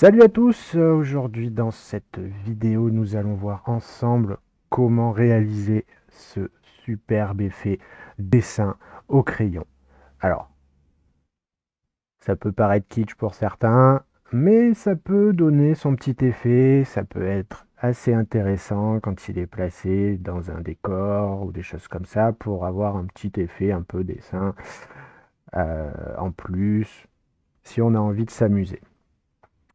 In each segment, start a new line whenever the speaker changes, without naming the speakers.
Salut à tous, aujourd'hui dans cette vidéo nous allons voir ensemble comment réaliser ce superbe effet dessin au crayon. Alors, ça peut paraître kitsch pour certains, mais ça peut donner son petit effet, ça peut être assez intéressant quand il est placé dans un décor ou des choses comme ça pour avoir un petit effet un peu dessin en plus si on a envie de s'amuser.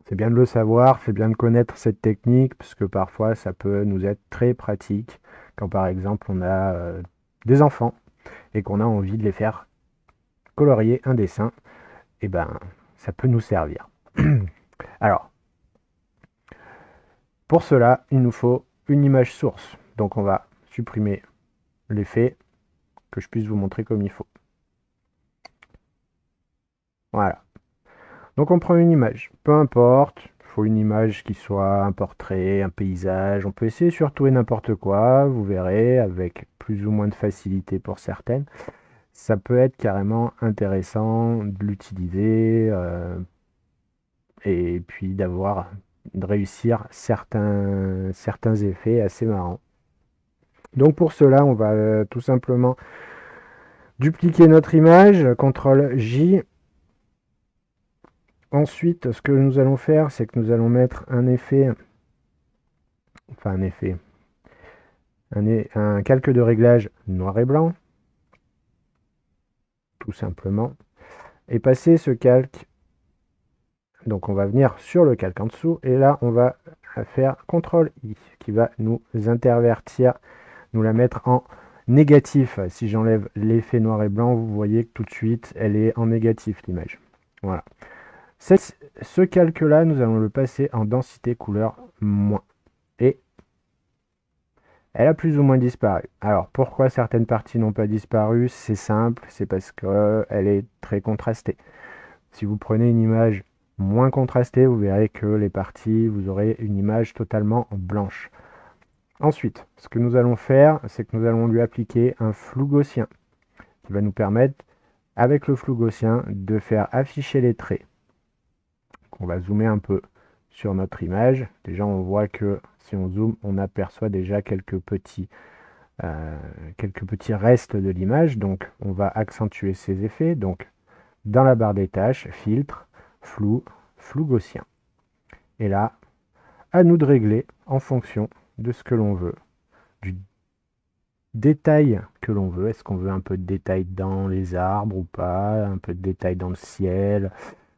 C'est bien de le savoir, c'est bien de connaître cette technique, parce que parfois ça peut nous être très pratique quand par exemple on a des enfants et qu'on a envie de les faire colorier un dessin, et ben ça peut nous servir. Alors, pour cela, il nous faut une image source. Donc on va supprimer l'effet, que je puisse vous montrer comme il faut. Voilà. Donc on prend une image, peu importe, il faut une image qui soit un portrait, un paysage, on peut essayer sur tout et n'importe quoi, vous verrez, avec plus ou moins de facilité pour certaines. Ça peut être carrément intéressant de l'utiliser et puis de réussir certains effets assez marrants. Donc pour cela, on va tout simplement dupliquer notre image, CTRL J. Ensuite, ce que nous allons faire, c'est que nous allons mettre un effet, enfin un effet, un calque de réglage noir et blanc, tout simplement, et passer ce calque. Donc on va venir sur le calque en dessous, et là on va faire CTRL I, qui va nous intervertir, nous la mettre en négatif. Si j'enlève l'effet noir et blanc, vous voyez que tout de suite, elle est en négatif, l'image. Voilà. Ce calque-là, nous allons le passer en densité couleur moins. Et elle a plus ou moins disparu. Alors, pourquoi certaines parties n'ont pas disparu? C'est simple, c'est parce qu'elle est très contrastée. Si vous prenez une image moins contrastée, vous verrez que les parties, vous aurez une image totalement blanche. Ensuite, ce que nous allons faire, c'est que nous allons lui appliquer un flou gaussien qui va nous permettre, avec le flou gaussien, de faire afficher les traits. Donc, on va zoomer un peu sur notre image. Déjà, on voit que si on zoome, on aperçoit déjà quelques petits restes de l'image. Donc, on va accentuer ces effets. Donc, dans la barre des tâches, filtre, flou, flou gaussien. Et là, à nous de régler en fonction de ce que l'on veut, du détail que l'on veut. Est-ce qu'on veut un peu de détail dans les arbres ou pas, un peu de détail dans le ciel,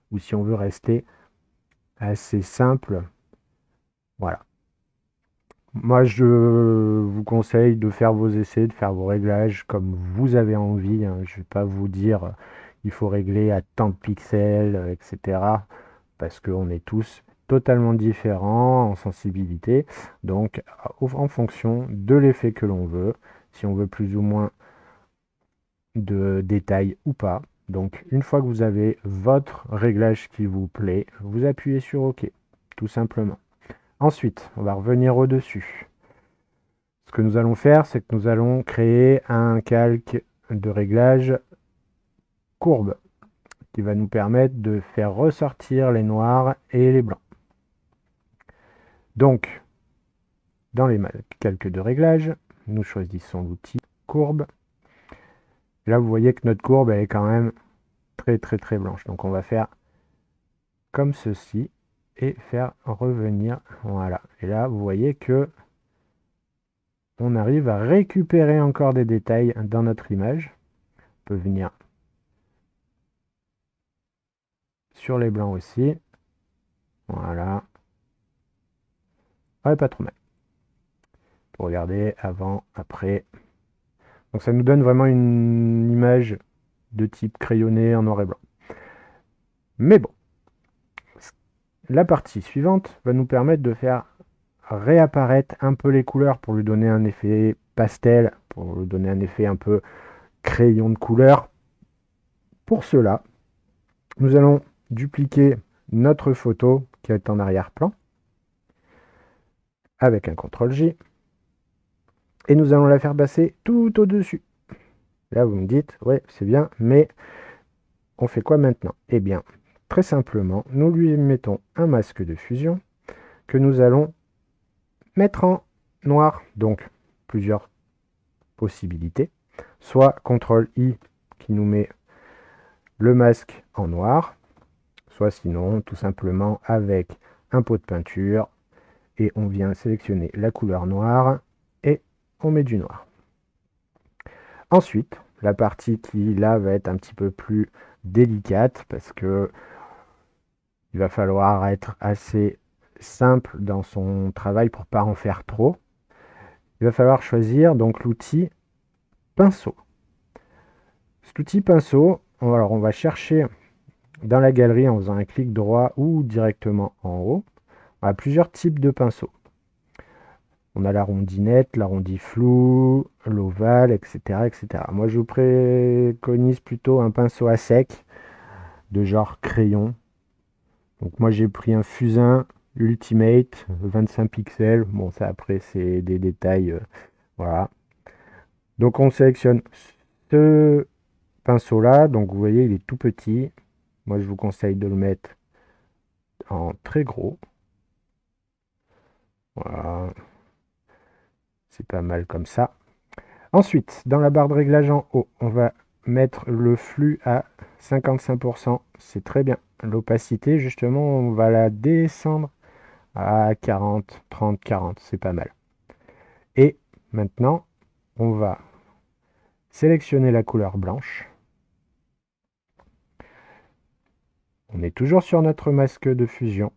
ou si on veut rester assez simple. Voilà. Moi, je vous conseille de faire vos essais, de faire vos réglages comme vous avez envie, hein. Je ne vais pas vous dire il faut régler à tant de pixels, etc. Parce qu'on est tous totalement différents en sensibilité. Donc, en fonction de l'effet que l'on veut, si on veut plus ou moins de détails ou pas. Donc, une fois que vous avez votre réglage qui vous plaît, vous appuyez sur OK, tout simplement. Ensuite, on va revenir au-dessus. Ce que nous allons faire, c'est que nous allons créer un calque de réglage courbe qui va nous permettre de faire ressortir les noirs et les blancs. Donc, dans les calques de réglage, nous choisissons l'outil courbe. Là, vous voyez que notre courbe, elle est quand même très blanche. Donc, on va faire comme ceci et faire revenir. Voilà. Et là, vous voyez que on arrive à récupérer encore des détails dans notre image. On peut venir sur les blancs aussi. Voilà. Ouais, pas trop mal. Pour regarder avant, après. Donc ça nous donne vraiment une image de type crayonné en noir et blanc. Mais bon, la partie suivante va nous permettre de faire réapparaître un peu les couleurs pour lui donner un effet pastel, pour lui donner un effet un peu crayon de couleur. Pour cela, nous allons dupliquer notre photo qui est en arrière-plan avec un CTRL-J et nous allons la faire passer tout au-dessus. Là, vous me dites, ouais, c'est bien, mais on fait quoi maintenant? Eh bien, très simplement, nous lui mettons un masque de fusion que nous allons mettre en noir. Donc, plusieurs possibilités. Soit CTRL-I qui nous met le masque en noir, soit sinon, tout simplement avec un pot de peinture, et on vient sélectionner la couleur noire, et on met du noir. Ensuite, la partie qui là va être un petit peu plus délicate, parce que il va falloir être assez simple dans son travail pour pas en faire trop. Il va falloir choisir donc l'outil pinceau. Cet outil pinceau, alors on va chercher dans la galerie en faisant un clic droit ou directement en haut. On a plusieurs types de pinceaux. On a la rondinette, l'arrondi flou, l'ovale, etc., etc. Moi, je vous préconise plutôt un pinceau à sec, de genre crayon. Donc moi, j'ai pris un Fusain Ultimate, 25 pixels. Bon, ça, après, c'est des détails. Voilà. Donc, on sélectionne ce pinceau-là. Donc, vous voyez, il est tout petit. Moi, je vous conseille de le mettre en très gros. Voilà. C'est pas mal comme ça. Ensuite, dans la barre de réglage en haut, on va mettre le flux à 55%. C'est très bien. L'opacité, justement, on va la descendre à 40, 30, 40. C'est pas mal. Et maintenant, on va sélectionner la couleur blanche. On est toujours sur notre masque de fusion.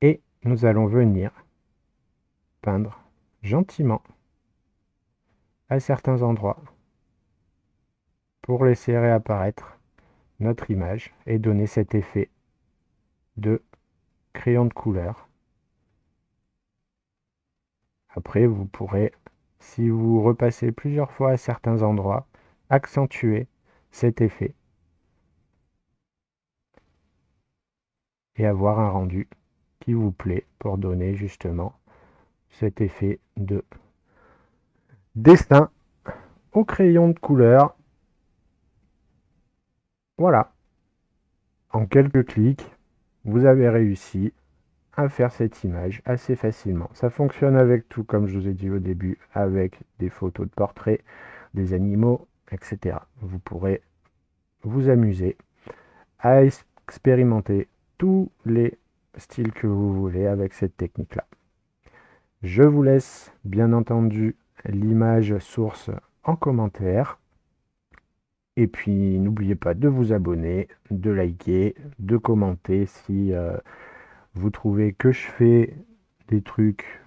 Et nous allons venir peindre gentiment à certains endroits pour laisser réapparaître notre image et donner cet effet de crayon de couleur. Après, vous pourrez, si vous repassez plusieurs fois à certains endroits, accentuer cet effet et avoir un rendu qui vous plaît pour donner justement cet effet de dessin au crayon de couleur. Voilà, en quelques clics, vous avez réussi à faire cette image assez facilement. Ça fonctionne avec tout, comme je vous ai dit au début, avec des photos de portraits, des animaux, etc. Vous pourrez vous amuser à expérimenter tous les styles que vous voulez avec cette technique-là. Je vous laisse bien entendu l'image source en commentaire. Et puis n'oubliez pas de vous abonner, de liker, de commenter si vous trouvez que je fais des trucs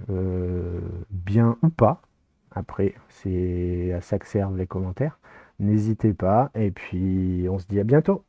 bien ou pas. Après, c'est à ça que servent les commentaires. N'hésitez pas et puis on se dit à bientôt.